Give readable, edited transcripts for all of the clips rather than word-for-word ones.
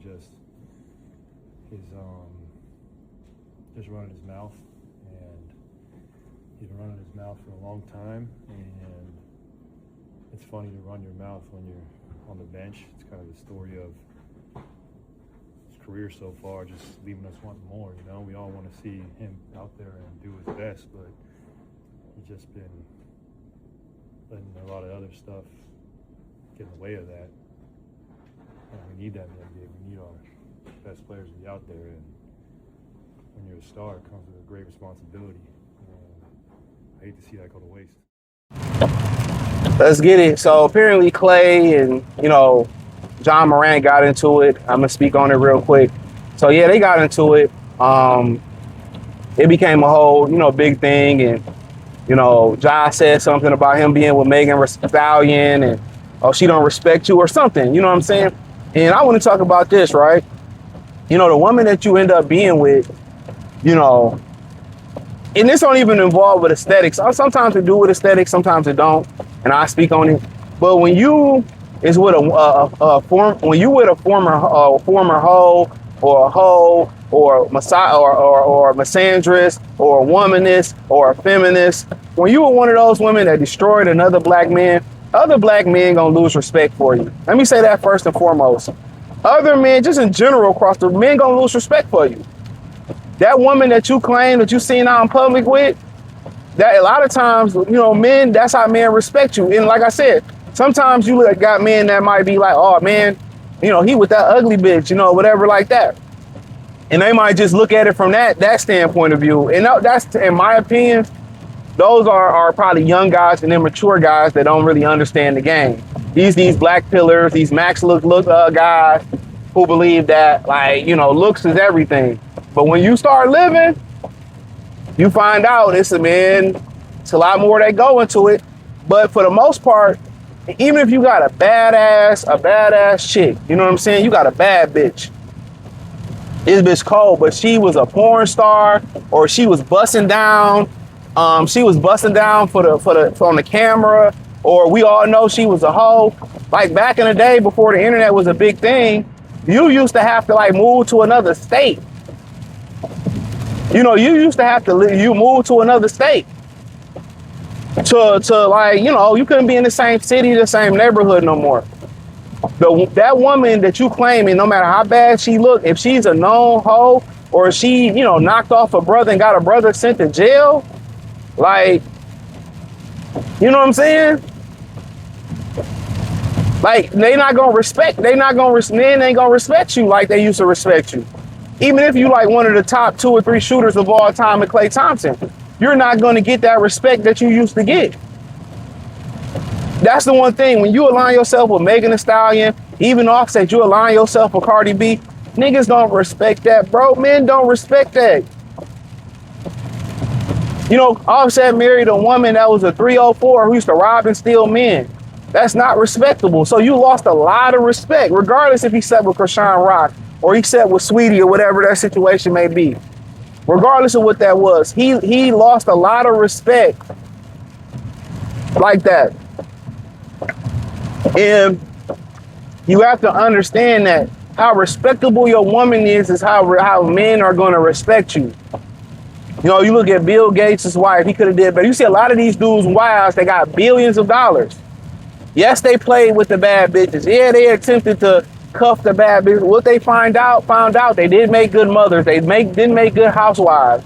just running his mouth, and he's been running his mouth for a long time, and it's funny to run your mouth when you're on the bench. It's kind of the story of his career so far, just leaving us wanting more, you know. We all want to see him out there and do his best, but he's just been letting a lot of other stuff get in the way of that. And we need that in the NBA. We need our best players to be out there, and when you're a star, it comes with a great responsibility. I hate to see that go to waste. Let's get it. So apparently Klay and, John Morant got into it. I'm going to speak on it real quick. So, yeah, they got into it. It became a whole, big thing. And, Ja said something about him being with Megan Thee Stallion and, she don't respect you or something. You know what I'm saying? And I want to talk about this, right? The woman that you end up being with, and this don't even involve with aesthetics. Sometimes it do with aesthetics, sometimes it don't, and I speak on it. But when you is with when you with a former hoe or a hoe or or misandrist or a womanist or a feminist, when you were one of those women that destroyed another black man, other black men gonna lose respect for you. Let me say that first and foremost. Other men, just in general across the men, gonna lose respect for you. That woman that you claim that you seen out in public with, that a lot of times, men, that's how men respect you. And like I said, sometimes you got men that might be like, oh man, he with that ugly bitch, whatever like that. And they might just look at it from that standpoint of view. And that's, in my opinion, those are probably young guys and immature guys that don't really understand the game. These black pillars, these max look guys who believe that, looks is everything. But when you start living, you find out it's a lot more that go into it. But for the most part, even if you got a badass chick, you know what I'm saying? You got a bad bitch. This bitch cold, but she was a porn star, or she was busting down. She was busting down for on the camera, or we all know she was a hoe. Like back in the day before the internet was a big thing, you used to have to move to another state. You used to have to move to another state to you couldn't be in the same city, the same neighborhood no more. That woman that you claiming, no matter how bad she look, if she's a known hoe, or she, knocked off a brother and got a brother sent to jail, you know what I'm saying? Men ain't gonna respect you like they used to respect you. Even if you one of the top 2 or 3 shooters of all time in Klay Thompson, you're not gonna get that respect that you used to get. That's the one thing, when you align yourself with Megan Thee Stallion, even Offset, you align yourself with Cardi B, niggas don't respect that, bro. Men don't respect that. Offset married a woman that was a 304 who used to rob and steal men. That's not respectable. So you lost a lot of respect, regardless if he slept with Krishan Rock or he slept with Sweetie or whatever that situation may be. Regardless of what that was, he lost a lot of respect like that. And you have to understand that how respectable your woman is how men are going to respect you. You look at Bill Gates' wife, he could have did better. You see a lot of these dudes' wives, they got billions of dollars. Yes, they played with the bad bitches. Yeah, they attempted to cuff the bad bitches. What they found out they did make good mothers. They didn't make good housewives.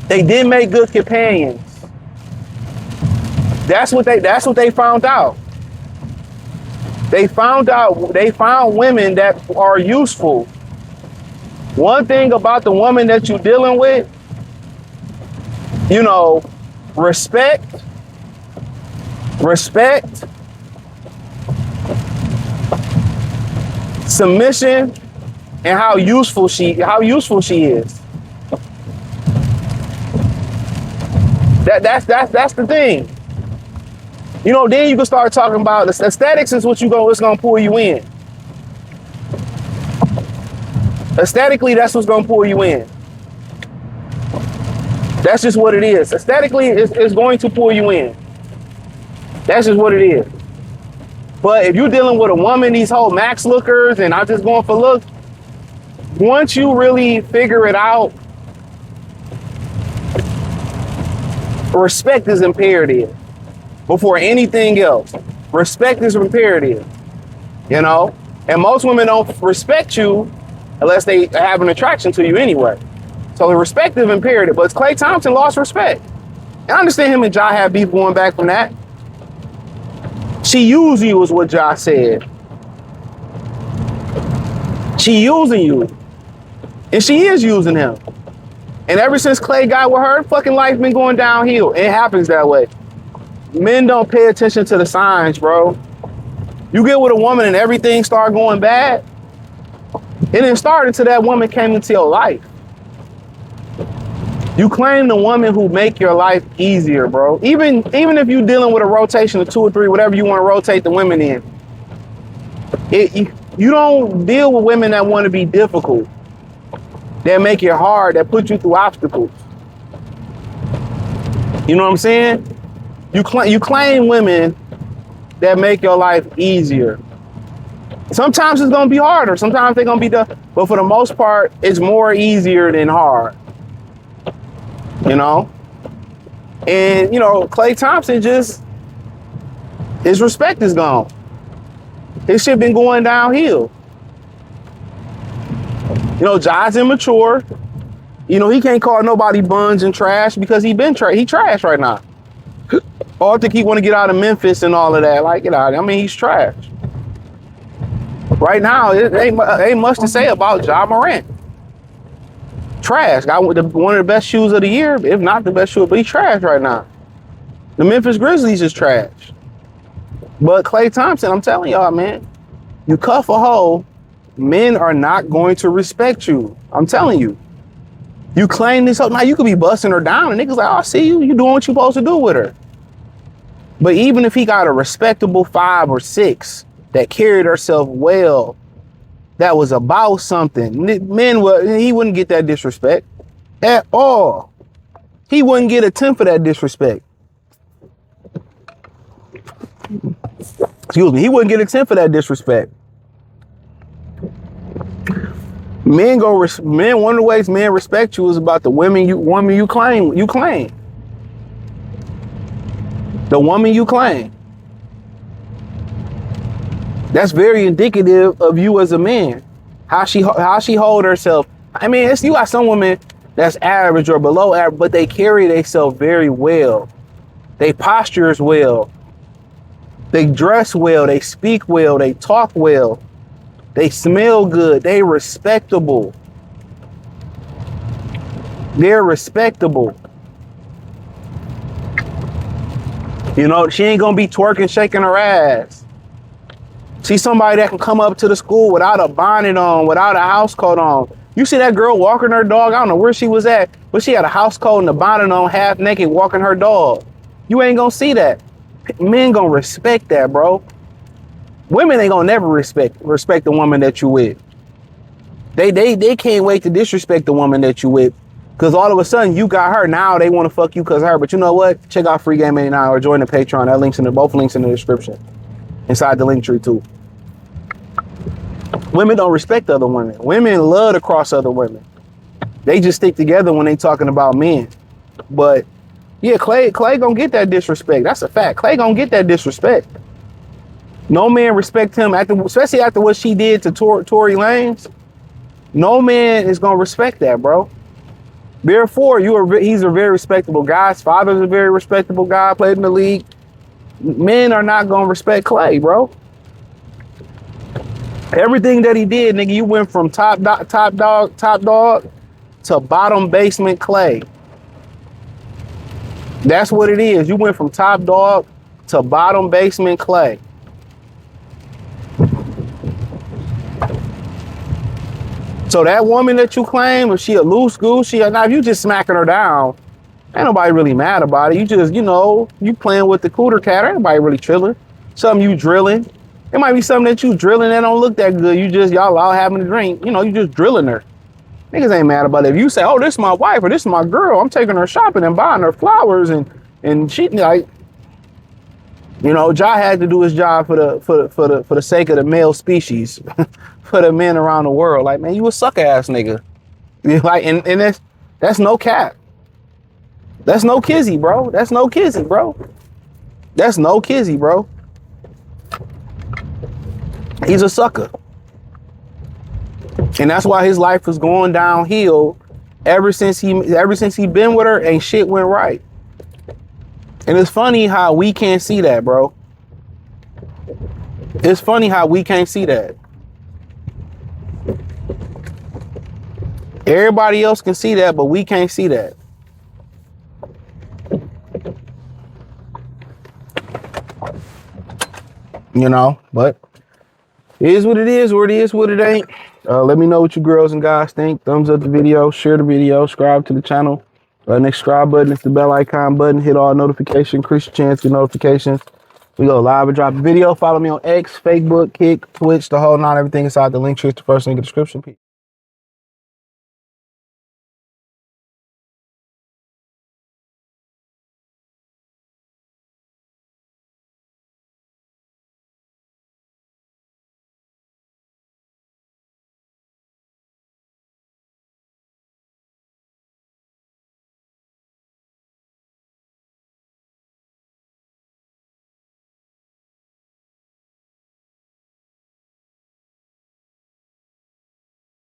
They did make good companions. That's what they found out. They found women that are useful. One thing about the woman that you're dealing with, respect, submission, and how useful she is. That's the thing. Then you can start talking about aesthetics is what's gonna pull you in. Aesthetically, that's what's gonna pull you in. That's just what it is. Aesthetically, it's going to pull you in. That's just what it is. But if you're dealing with a woman, these whole max lookers and I'm just going for looks, once you really figure it out, respect is imperative before anything else. Respect is imperative, you know? And most women don't respect you unless they have an attraction to you anyway. So the respect is imperative, but Klay Thompson lost respect. And I understand him and Ja have beef going back from that. She used you is what Ja said. She using you. And she is using him. And ever since Klay got with her, fucking life's been going downhill. It happens that way. Men don't pay attention to the signs, bro. You get with a woman and everything start going bad. It didn't start until that woman came into your life. You claim the woman who make your life easier, bro. Even if you're dealing with a rotation of 2 or 3, whatever you want to rotate the women in. You don't deal with women that want to be difficult, that make it hard, that put you through obstacles. You know what I'm saying? You claim women that make your life easier. Sometimes it's gonna be harder. Sometimes they're gonna be tough, but for the most part, it's more easier than hard. You know? And, you know, Klay Thompson his respect is gone. His shit been going downhill. You know, Ja's immature. You know, he can't call nobody buns and trash because he trash right now. Or I think he want to get out of Memphis and all of that. Like, get out. I mean, he's trash. Right now, it ain't much to say about Ja Morant. Trash. Got one of the best shoes of the year, if not the best shoe, but he's trash right now. The Memphis Grizzlies is trash. But Klay Thompson, I'm telling y'all, man, you cuff a hoe, men are not going to respect you. I'm telling you. You claim this up, now you could be busting her down and niggas like, oh, I see you. You doing what you supposed to do with her. But even if he got a respectable 5 or 6 that carried herself well, that was about something, he wouldn't get that disrespect at all. He wouldn't get a 10 for that disrespect. Excuse me, he wouldn't get a 10 for that disrespect. One of the ways men respect you is about the woman you claim. The woman you claim. That's very indicative of you as a man. How she hold herself. I mean, you got some women that's average or below average, but they carry themselves very well. They postures well. They dress well. They speak well. They talk well. They smell good. They respectable. They're respectable. You know, she ain't gonna be twerking, shaking her ass. See somebody that can come up to the school without a bonnet on, without a house coat on. You see that girl walking her dog? I don't know where she was at, but she had a house coat and a bonnet on, half naked, walking her dog. You ain't gonna see that. Men gonna respect that, bro. Women ain't gonna never respect the woman that you with. They can't wait to disrespect the woman that you with. Cause all of a sudden you got her. Now they want to fuck you cause of her. But you know what? Check out Free Game 89 or join the Patreon. That link's both links in the description. Inside the link tree too. Women don't respect other women. Women love to cross other women. They just stick together when they talking about men. But yeah, Klay gonna get that disrespect. That's a fact. Klay gonna get that disrespect. No man respect him especially after what she did to Tory Lanez. No man is gonna respect that, bro. Therefore, he's a very respectable guy. His father's a very respectable guy, played in the league. Men are not gonna respect Klay, bro. Everything that he did, nigga, you went from top dog to bottom basement Klay. That's what it is. You went from top dog to bottom basement Klay. So that woman that you claim, if she a loose goose, if you just smacking her down, ain't nobody really mad about it. You just, you playing with the cooter cat, ain't nobody really chilling. Something you drilling. It might be something that you drilling that don't look that good. Y'all out having a drink. You just drilling her. Niggas ain't mad about it. If you say, oh, this is my wife or this is my girl, I'm taking her shopping and buying her flowers and she like, You know, Ja had to do his job for the sake of the male species, for the men around the world. Like, man, you a suck ass nigga. Like, and that's no cap. That's no kizzy, bro. That's no kizzy, bro. That's no kizzy, bro. He's a sucker. And that's why his life was going downhill ever since he been with her and shit went right. And it's funny how we can't see that, bro. It's funny how we can't see that. Everybody else can see that, but we can't see that. You know, but it is what it is, or it is what it ain't. Let me know what you girls and guys think. Thumbs up the video, share the video, subscribe to the channel. Next subscribe button is the bell icon button. Hit all notifications, increase your chance to get notifications. We go live and drop a video. Follow me on X, Facebook, Kick, Twitch, the whole nine, everything inside the link tree. The first link in the description.